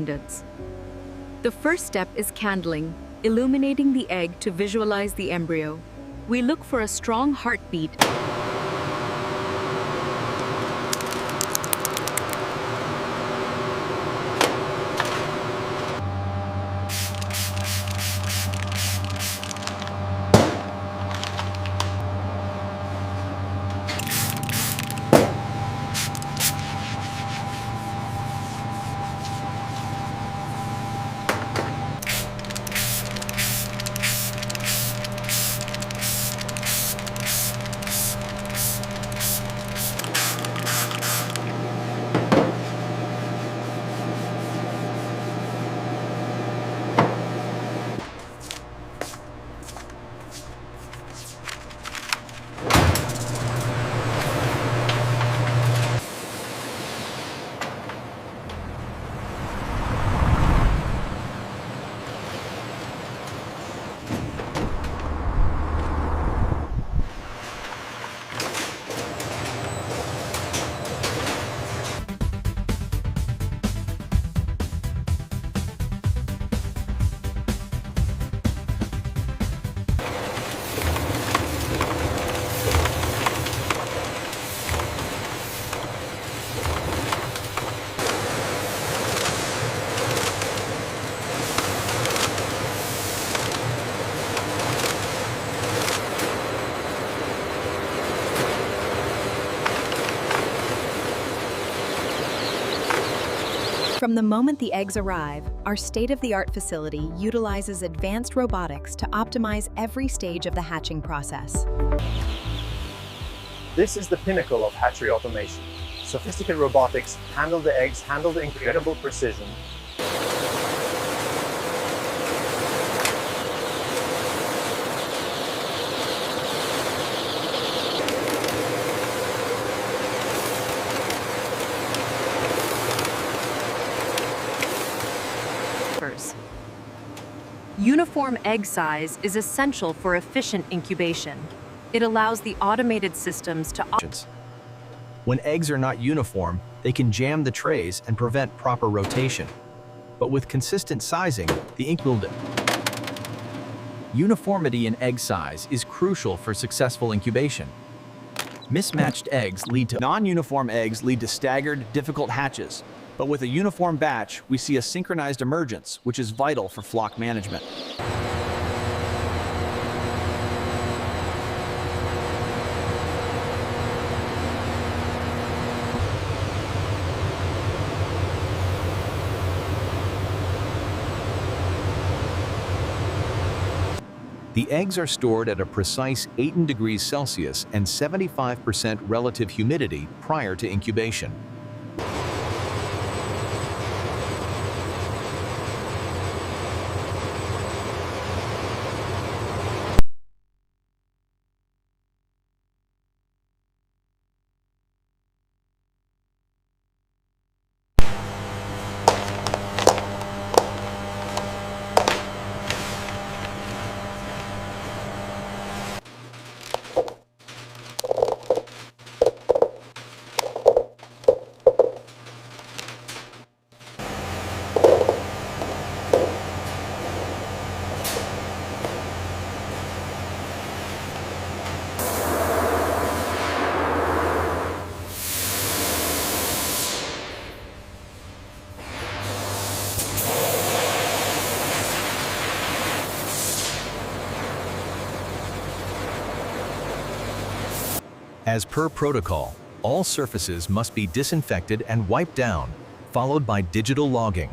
standards. The first step is candling, illuminating the egg to visualize the embryo. We look for a strong heartbeat From the moment the eggs arrive, our state-of-the-art facility utilizes advanced robotics to optimize every stage of the hatching process. This is the pinnacle of hatchery automation. Sophisticated robotics handle the eggs, handle the incredible precision. Uniform egg size is essential for efficient incubation. It allows the automated systems to When eggs are not uniform, they can jam the trays and prevent proper rotation. But with consistent sizing, the incubation. Uniformity in egg size is crucial for successful incubation. Mismatched eggs lead to non-uniform eggs lead to staggered, difficult hatches. But with a uniform batch, we see a synchronized emergence, which is vital for flock management. The eggs are stored at a precise 18 degrees Celsius and 75% relative humidity prior to incubation. As per protocol, all surfaces must be disinfected and wiped down, followed by digital logging.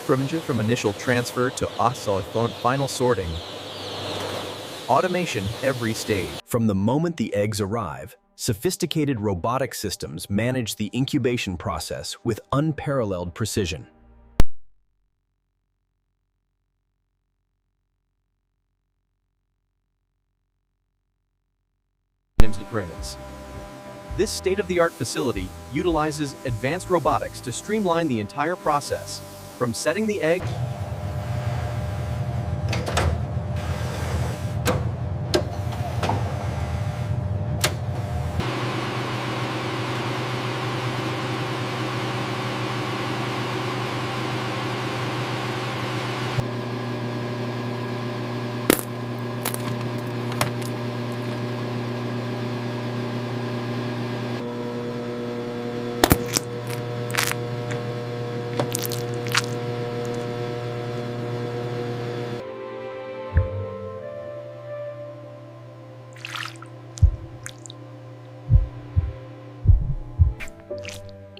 From initial transfer to final sorting. Automation every stage. From the moment the eggs arrive, sophisticated robotic systems manage the incubation process with unparalleled precision. This state-of-the-art facility utilizes advanced robotics to streamline the entire process, from setting the egg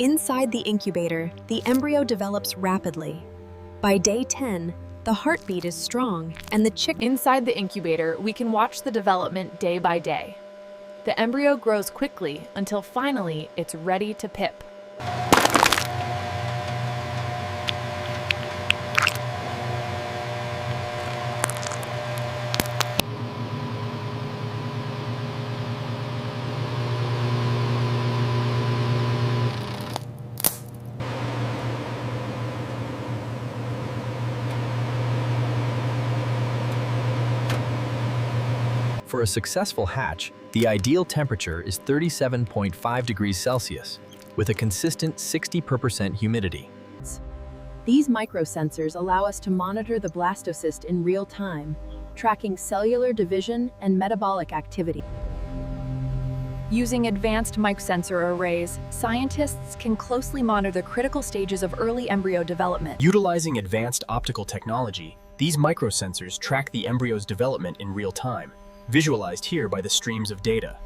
Inside the incubator, the embryo develops rapidly. By day 10, the heartbeat is strong and the chick Inside the incubator, we can watch the development day by day. The embryo grows quickly until finally it's ready to pip. For a successful hatch, the ideal temperature is 37.5 degrees Celsius, with a consistent 60% humidity. These microsensors allow us to monitor the blastocyst in real time, tracking cellular division and metabolic activity. Using advanced microsensor arrays, scientists can closely monitor the critical stages of early embryo development. Utilizing advanced optical technology, these microsensors track the embryo's development in real time, visualized here by the streams of data.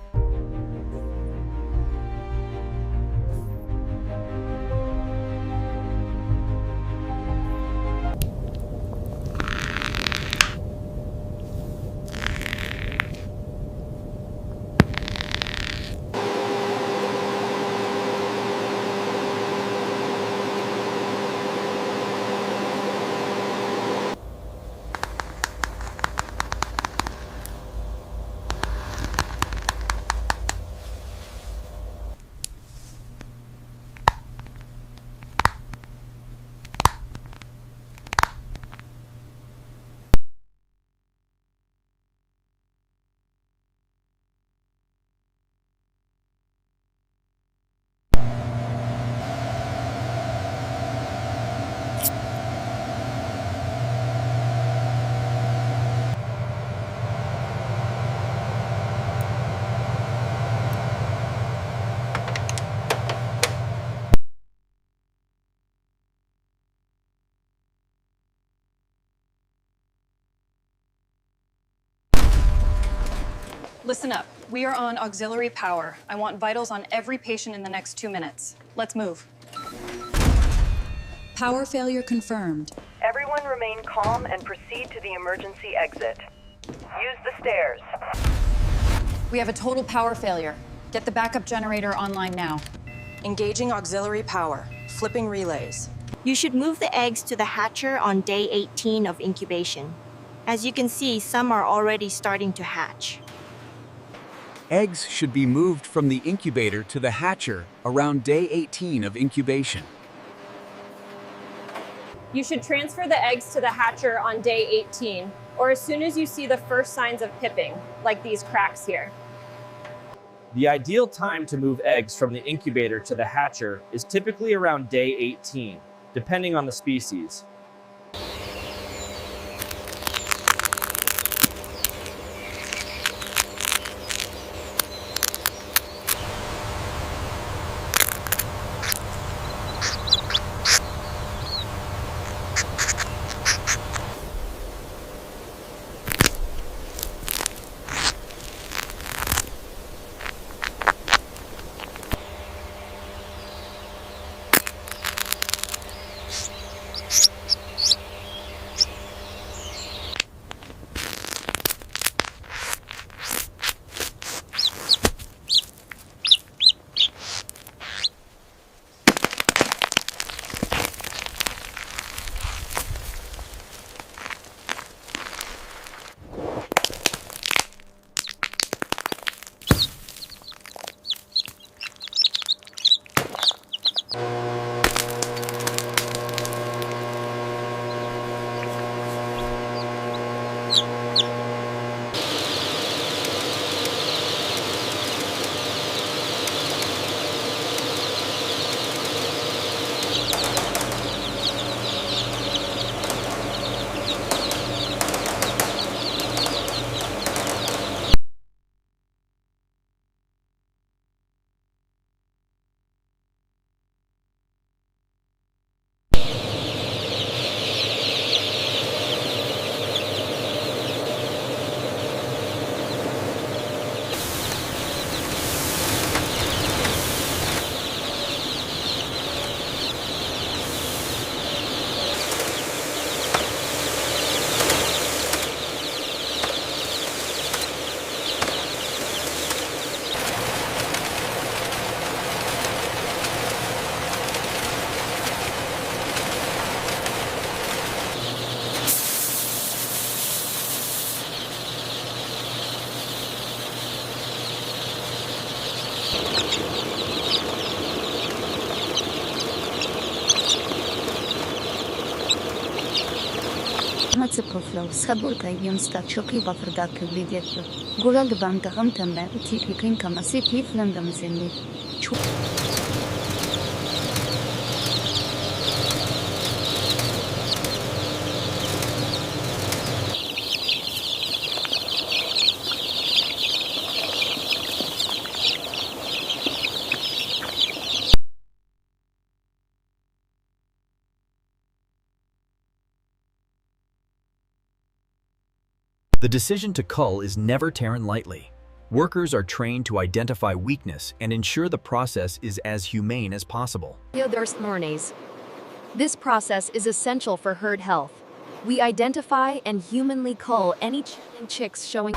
Listen up. We are on auxiliary power. I want vitals on every patient in the next 2 minutes. Let's move. Power failure confirmed. Everyone remain calm and proceed to the emergency exit. Use the stairs. We have a total power failure. Get the backup generator online now. Engaging auxiliary power. Flipping relays. You should move the eggs to the hatcher on day 18 of incubation. As you can see, some are already starting to hatch. Eggs should be moved from the incubator to the hatcher around day 18 of incubation. You should transfer the eggs to the hatcher on day 18, or as soon as you see the first signs of pipping, like these cracks here. The ideal time to move eggs from the incubator to the hatcher is typically around day 18, depending on the species. cypoflow saburta yung stachoki bafrda kublidietlo. Gural banta hamtamba tipi kama city flandam zindi. The decision to cull is never taken lightly. Workers are trained to identify weakness and ensure the process is as humane as possible. This process is essential for herd health. We identify and humanly cull any chicks showing